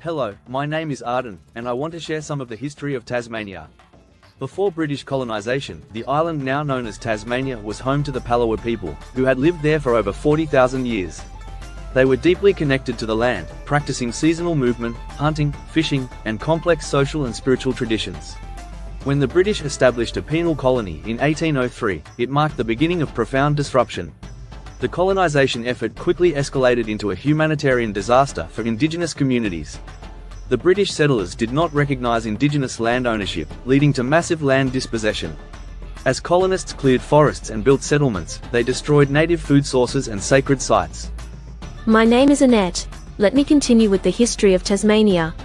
Hello, my name is Arden, and I want to share some of the history of Tasmania. Before British colonisation, the island now known as Tasmania was home to the Palawa people, who had lived there for over 40,000 years. They were deeply connected to the land, practicing seasonal movement, hunting, fishing, and complex social and spiritual traditions. When the British established a penal colony in 1803, it marked the beginning of profound disruption. The colonisation effort quickly escalated into a humanitarian disaster for indigenous communities. The British settlers did not recognise indigenous land ownership, leading to massive land dispossession. As colonists cleared forests and built settlements, they destroyed native food sources and sacred sites. My name is Annette. Let me continue with the history of Tasmania.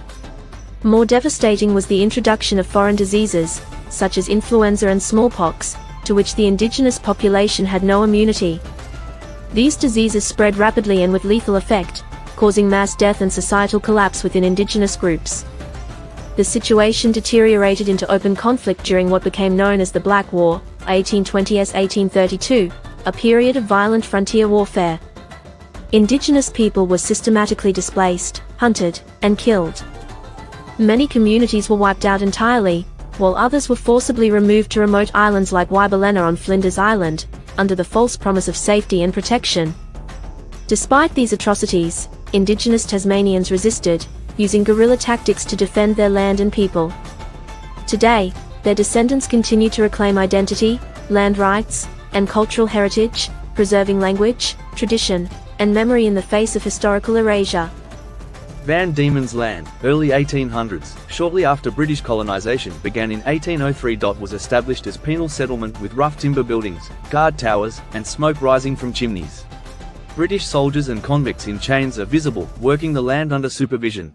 More devastating was the introduction of foreign diseases, such as influenza and smallpox, to which the indigenous population had no immunity. These diseases spread rapidly and with lethal effect, causing mass death and societal collapse within indigenous groups. The situation deteriorated into open conflict during what became known as the Black War, 1820–1832, a period of violent frontier warfare. Indigenous people were systematically displaced, hunted, and killed. Many communities were wiped out entirely, while others were forcibly removed to remote islands like Wyberlena on Flinders Island, under the false promise of safety and protection. Despite these atrocities, indigenous Tasmanians resisted, using guerrilla tactics to defend their land and people. Today, their descendants continue to reclaim identity, land rights, and cultural heritage, preserving language, tradition, and memory in the face of historical erasure. Van Diemen's Land, early 1800s, shortly after British colonisation began in 1803. Was established as penal settlement with rough timber buildings, guard towers, and smoke rising from chimneys. British soldiers and convicts in chains are visible, working the land under supervision.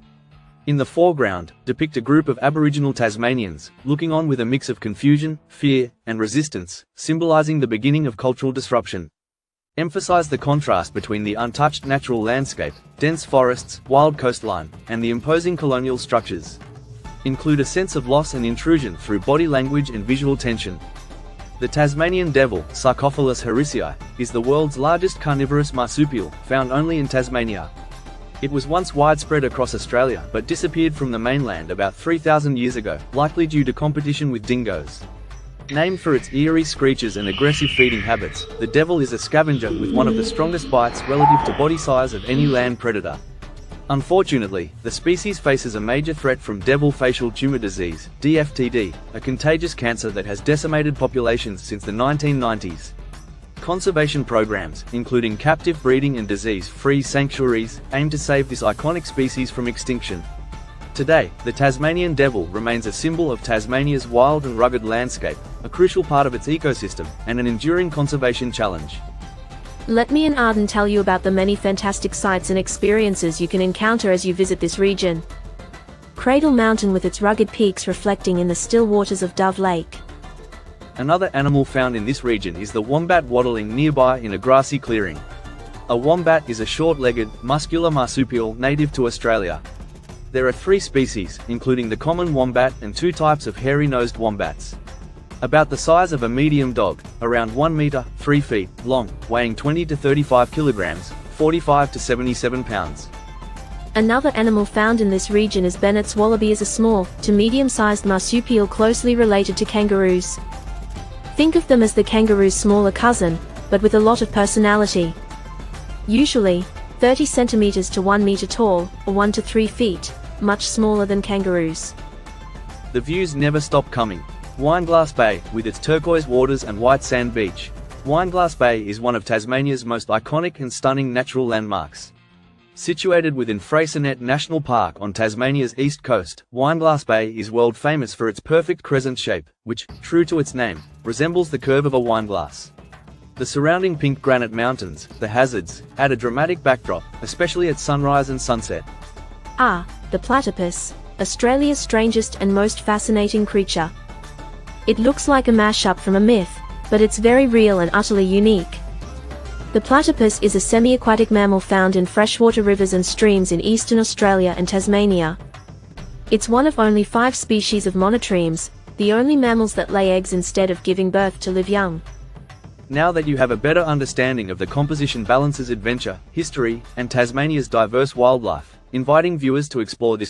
In the foreground, depict a group of Aboriginal Tasmanians, looking on with a mix of confusion, fear, and resistance, symbolising the beginning of cultural disruption. Emphasize the contrast between the untouched natural landscape, dense forests, wild coastline, and the imposing colonial structures. Include a sense of loss and intrusion through body language and visual tension. The Tasmanian devil, Sarcophagus harrisii, is the world's largest carnivorous marsupial, found only in Tasmania. It was once widespread across Australia but disappeared from the mainland about 3,000 years ago, likely due to competition with dingoes. Named for its eerie screeches and aggressive feeding habits, the devil is a scavenger with one of the strongest bites relative to body size of any land predator. Unfortunately, the species faces a major threat from devil facial tumor disease, DFTD, a contagious cancer that has decimated populations since the 1990s. Conservation programs, including captive breeding and disease-free sanctuaries, aim to save this iconic species from extinction. Today, the Tasmanian devil remains a symbol of Tasmania's wild and rugged landscape, a crucial part of its ecosystem, and an enduring conservation challenge. Let me and Arden tell you about the many fantastic sights and experiences you can encounter as you visit this region. Cradle Mountain with its rugged peaks reflecting in the still waters of Dove Lake. Another animal found in this region is the wombat waddling nearby in a grassy clearing. A wombat is a short-legged, muscular marsupial native to Australia. There are 3 species, including the common wombat and 2 types of hairy-nosed wombats. About the size of a medium dog, around 1 meter, 3 feet, long, weighing 20 to 35 kilograms, 45 to 77 pounds. Another animal found in this region is Bennett's wallaby, is a small, to medium-sized marsupial closely related to kangaroos. Think of them as the kangaroo's smaller cousin, but with a lot of personality. Usually, 30 centimeters to 1 meter tall, or 1 to 3 feet, much smaller than kangaroos. The views never stop coming. Wineglass Bay, with its turquoise waters and white sand beach. Wineglass Bay is one of Tasmania's most iconic and stunning natural landmarks. Situated within Freycinet National Park on Tasmania's east coast, Wineglass Bay is world famous for its perfect crescent shape, which, true to its name, resembles the curve of a wineglass. The surrounding pink granite mountains, the hazards, add a dramatic backdrop, especially at sunrise and sunset. The platypus, Australia's strangest and most fascinating creature. It looks like a mashup from a myth, but it's very real and utterly unique. The platypus is a semi-aquatic mammal found in freshwater rivers and streams in eastern Australia and Tasmania. It's one of only 5 species of monotremes, the only mammals that lay eggs instead of giving birth to live young. Now that you have a better understanding of the composition balances adventure, history, and Tasmania's diverse wildlife, inviting viewers to explore this